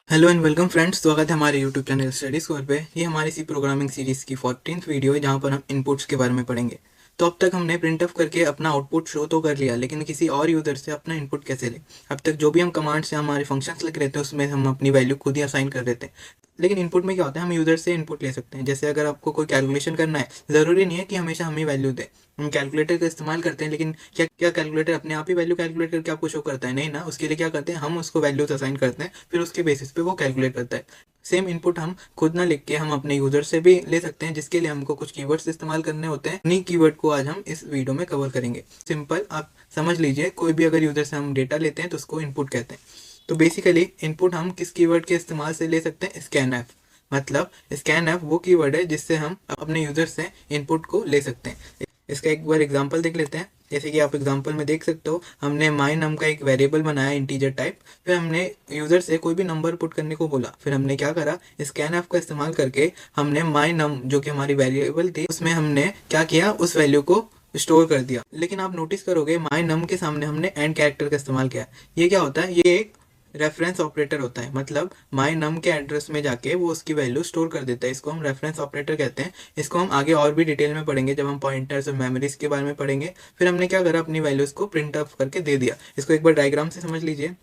Hello and welcome friends, स्वागत है हमारे यूट्यूब चैनल स्टडी स्कोर पे। ये हमारी सी प्रोग्रामिंग सीरीज़ की 14th वीडियो है जहाँ पर हम इनपुट्स के बारे में पढ़ेंगे। तो अब तक हमने प्रिंट ऑफ करके अपना आउटपुट शो तो कर लिया, लेकिन किसी और यूज़र से अपना इनपुट कैसे लें। अब तक जो भी हम कमांड्स या हमारे फंक्शंस लिख रहे थे उसमें हम अपनी वैल्यू खुद ही असाइन कर रहे थे। लेकिन इनपुट में क्या होता है, हम यूज़र से इनपुट ले सकते हैं। जैसे अगर आपको कोई कैलकुलेशन करना है, ज़रूरी नहीं है कि हमेशा हम ही वैल्यू दें। हम कैलकुलेटर का इस्तेमाल करते हैं, लेकिन क्या क्या कैलकुलेटर अपने आप ही वैल्यू कैलकुलेट करके आपको शो करता है? नहीं ना। उसके लिए क्या करते हैं, हम उसको वैल्यूज असाइन करते हैं, फिर उसके बेसिस पे वो कैलकुलेट करता है। सेम इनपुट हम खुद ना लिख के हम अपने यूजर से भी ले सकते हैं, जिसके लिए हमको कुछ कीवर्ड्स इस्तेमाल करने होते हैं। उन्हीं कीवर्ड को आज हम इस वीडियो में कवर करेंगे। सिंपल, आप समझ लीजिए, कोई भी अगर यूजर से हम डेटा लेते हैं तो उसको इनपुट कहते हैं। तो बेसिकली इनपुट हम किस कीवर्ड के इस्तेमाल से ले सकते हैं? स्कैनएफ। मतलब स्कैनएफ वो कीवर्ड है जिससे हम अपने यूजर से इनपुट को ले सकते हैं। इसका एक बार एग्जांपल देख लेते हैं। जैसे कि आप एग्जांपल में देख सकते हो, हमने माई नम का एक वेरिएबल बनाया इंटीजर टाइप। फिर हमने यूजर से कोई भी नंबर पुट करने को बोला। फिर हमने क्या करा, स्कैनएफ का इस्तेमाल करके हमने माई नम जो कि हमारी वेरिएबल थी उसमें हमने क्या किया, उस वैल्यू को स्टोर कर दिया। लेकिन आप नोटिस करोगे माई नम के सामने हमने एंड कैरेक्टर का इस्तेमाल किया। ये क्या होता है? ये एक रेफरेंस ऑपरेटर होता है। मतलब माई नम के एड्रेस में जाके वो उसकी वैल्यू स्टोर कर देता है। इसको हम रेफरेंस ऑपरेटर कहते हैं। इसको हम आगे और भी डिटेल में पढ़ेंगे जब हम पॉइंटर्स और मेमोरीज के बारे में पढ़ेंगे। फिर हमने क्या करा, अपनी वैल्यूज को प्रिंट ऑफ करके दे दिया। इसको एक बार डायग्राम से समझ लीजिए।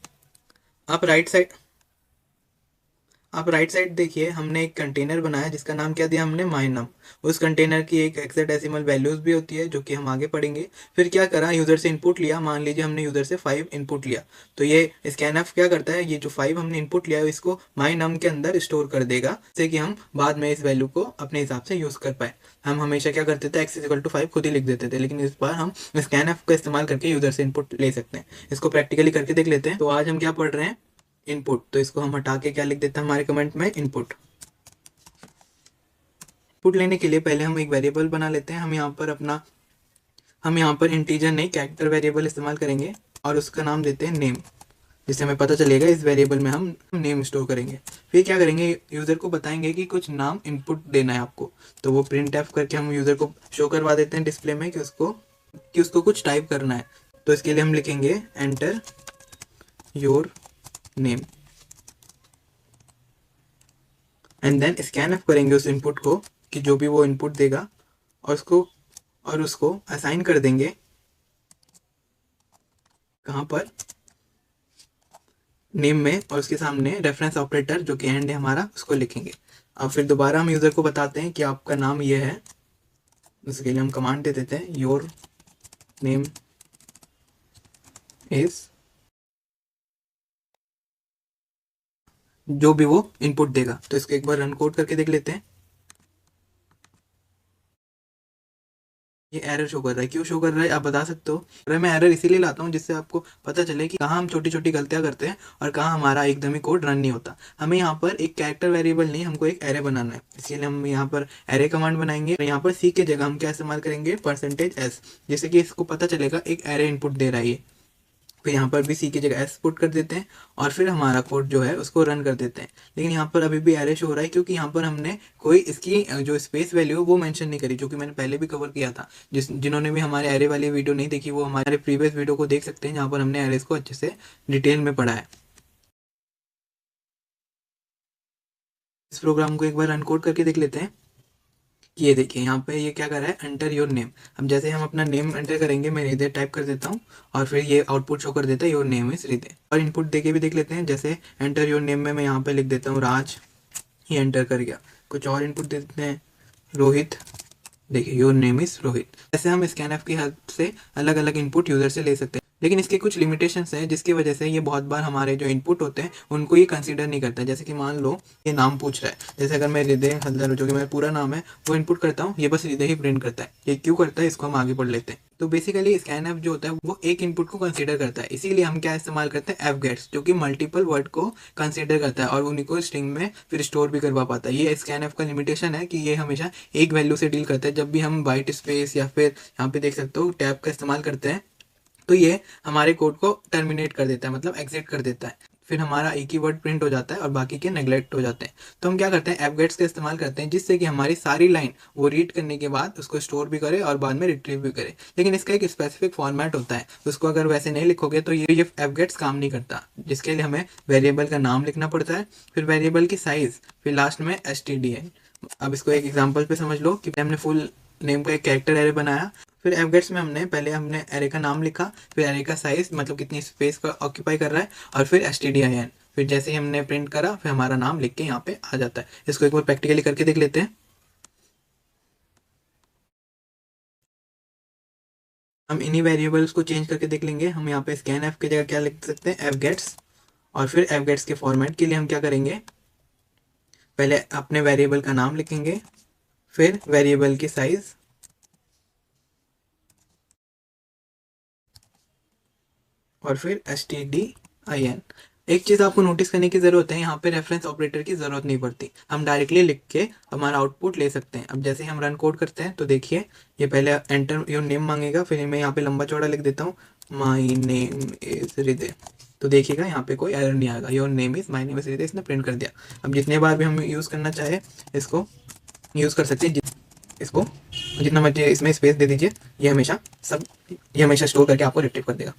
आप राइट साइड देखिए, हमने एक कंटेनर बनाया जिसका नाम क्या दिया हमने, माई नम। उस कंटेनर की एक हेक्साडेसिमल वैल्यूज भी होती है जो कि हम आगे पढ़ेंगे। फिर क्या करा, यूजर से इनपुट लिया। मान लीजिए हमने यूजर से 5 इनपुट लिया, तो ये स्कैनएफ क्या करता है, ये जो 5 हमने इनपुट लिया है इसको माई नम के अंदर स्टोर कर देगा, जिससे कि हम बाद में इस वैल्यू को अपने हिसाब से यूज कर पाए। हम हमेशा क्या करते थे, x=5 खुद ही लिख देते थे, लेकिन इस बार हम स्कैनएफ का इस्तेमाल करके यूजर से इनपुट ले सकते हैं। इसको प्रैक्टिकली करके देख लेते हैं। तो आज हम क्या पढ़ रहे हैं, इनपुट। तो इसको हम हटा के क्या लिख देते हैं हमारे कमेंट में, इनपुट। इनपुट लेने के लिए पहले हम एक वेरिएबल बना लेते हैं। हम यहाँ पर इंटीजर नहीं, कैरेक्टर वेरिएबल इस्तेमाल करेंगे और उसका नाम देते हैं नेम, जिससे हमें पता चलेगा इस वेरिएबल में हम नेम स्टोर करेंगे। फिर क्या करेंगे, यूजर को बताएंगे कि कुछ नाम इनपुट देना है आपको। तो वो प्रिंट एफ करके हम यूजर को शो करवा देते हैं डिस्प्ले में कि उसको कुछ टाइप करना है। तो इसके लिए हम लिखेंगे enter your name and then scan of करेंगे उस इनपुट को, कि जो भी वो इनपुट देगा, और उसको असाइन कर देंगे कहाँ पर, नेम में, और उसके सामने रेफरेंस ऑपरेटर जो कि एंड है हमारा, उसको लिखेंगे। अब फिर दोबारा हम यूजर को बताते हैं कि आपका नाम ये है। उसके लिए हम कमांड दे देते हैं योर नेम इज, जो भी वो इनपुट देगा। तो इसको एक बार रन कोड करके देख लेते हैं। ये एरर शो कर रहा है। क्यों शो कर रहा है आप बता सकते हो? अरे मैं एरर इसीलिए लाता हूँ जिससे आपको पता चले कि कहाँ हम छोटी छोटी गलतियाँ करते हैं और कहाँ हमारा एकदम ही कोड रन नहीं होता। हमें यहाँ पर एक कैरेक्टर वेरिएबल नहीं, हमको एक एरे बनाना है। इसीलिए हम यहाँ पर एरे कमांड बनाएंगे। यहाँ पर सी के जगह हम क्या इस्तेमाल करेंगे, %s, जिससे कि इसको पता चलेगा एक एरे इनपुट दे रहा है। फिर यहाँ पर भी सी की जगह एस पुट कर देते हैं और फिर हमारा कोड जो है उसको रन कर देते हैं। लेकिन यहाँ पर अभी भी एरे शो हो रहा है, क्योंकि यहाँ पर हमने कोई इसकी जो स्पेस वैल्यू है वो मेंशन नहीं करी, जो कि मैंने पहले भी कवर किया था। जिन्होंने भी हमारे एरे वाली वीडियो नहीं देखी वो हमारे प्रीवियस वीडियो को देख सकते हैं, जहाँ पर हमने एरेस को अच्छे से डिटेल में पढ़ा है। इस प्रोग्राम को एक बार रन कोड करके देख लेते हैं। ये देखिए यहाँ पे ये क्या कर रहा है, एंटर योर नेम। हम जैसे हम अपना नेम एंटर करेंगे, मैं हृदय टाइप कर देता हूँ और फिर ये आउटपुट शो कर देता है योर नेम इज हृदय। और इनपुट देके भी देख लेते हैं। जैसे एंटर योर नेम में मैं यहाँ पे लिख देता हूँ राज, ये एंटर कर गया। कुछ और इनपुट दे देते हैं, रोहित, देखिए योर नेम इज रोहित। ऐसे हम स्कैनएफ की हेल्प से अलग अलग इनपुट यूजर से ले सकते हैं। लेकिन इसके कुछ लिमिटेशंस हैं, जिसकी वजह से ये बहुत बार हमारे जो इनपुट होते हैं उनको ये कंसीडर नहीं करता। जैसे कि मान लो ये नाम पूछ रहा है, जैसे अगर मैं हृदय हल्दर, जो कि मेरा पूरा नाम है, वो इनपुट करता हूँ, ये बस हृदय ही प्रिंट करता है। ये क्यों करता है, इसको हम आगे पढ़ लेते हैं। तो बेसिकली स्कैनएफ जो होता है वो एक इनपुट को कंसीडर करता है। इसीलिए हम क्या इस्तेमाल करते हैं, एफ गेट्स, जो कि मल्टीपल वर्ड को कंसीडर करता है और उन्हीं को स्ट्रिंग में फिर स्टोर भी करवा पाता है। ये स्कैनएफ का लिमिटेशन है कि ये हमेशा एक वैल्यू से डील करता है। जब भी हम वाइट स्पेस या फिर यहाँ पे देख सकते हो टैब का इस्तेमाल करते हैं, तो ये हमारे कोड को टर्मिनेट कर देता है, मतलब एग्जिट कर देता है। फिर हमारा एक ही वर्ड प्रिंट हो जाता है और बाकी के नेग्लेक्ट हो जाते हैं। तो हम क्या करते हैं, fgets का इस्तेमाल करते हैं जिससे कि हमारी सारी लाइन वो रीड करने के बाद उसको स्टोर भी करे और बाद में रिट्रीव भी करे। लेकिन इसका एक स्पेसिफिक फॉर्मेट होता है, उसको अगर वैसे नहीं लिखोगे तो ये fgets काम नहीं करता, जिसके लिए हमें वेरिएबल का नाम लिखना पड़ता है, फिर वेरिएबल की साइज, फिर लास्ट में std है। अब इसको एक एग्जाम्पल पे समझ लो कि हमने फुल नेम का एक कैरेक्टर एरे बनाया। फिर fgets में हमने एरे का नाम लिखा, फिर एरे का साइज मतलब कितनी स्पेस का ऑक्यूपाई कर रहा है, और फिर stdin। फिर जैसे ही हमने प्रिंट करा फिर हमारा नाम लिख के यहाँ पे आ जाता है। इसको एक बार प्रैक्टिकली करके देख लेते हैं। हम इन्हीं वेरिएबल्स को चेंज करके देख लेंगे। हम यहाँ पे scanf की जगह क्या लिख सकते हैं, fgets। और फिर fgets के फॉर्मेट के लिए हम क्या करेंगे, पहले अपने वेरिएबल का नाम लिखेंगे, फिर वेरिएबल की साइज, और फिर stdin। एक चीज़ आपको नोटिस करने की ज़रूरत है, यहाँ पे रेफरेंस ऑपरेटर की ज़रूरत नहीं पड़ती, हम डायरेक्टली लिख के हमारा आउटपुट ले सकते हैं। अब जैसे ही हम रन कोड करते हैं तो देखिए ये पहले एंटर योर नेम मांगेगा, फिर मैं यहाँ पे लंबा चौड़ा लिख देता हूँ, माई नेम इज हृदय। तो देखिएगा यहाँ पे कोई एरर नहीं आएगा, your name is my name is हृदय, इसने प्रिंट कर दिया। अब जितने बार भी हम यूज़ करना चाहे इसको यूज़ कर सकते हैं, इसको जितना मर्जी इसमें स्पेस दे दीजिए, ये हमेशा स्टोर करके आपको रिट्रीव कर देगा।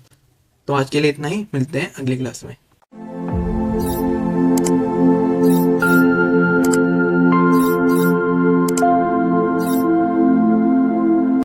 तो आज के लिए इतना ही, मिलते हैं अगली क्लास में।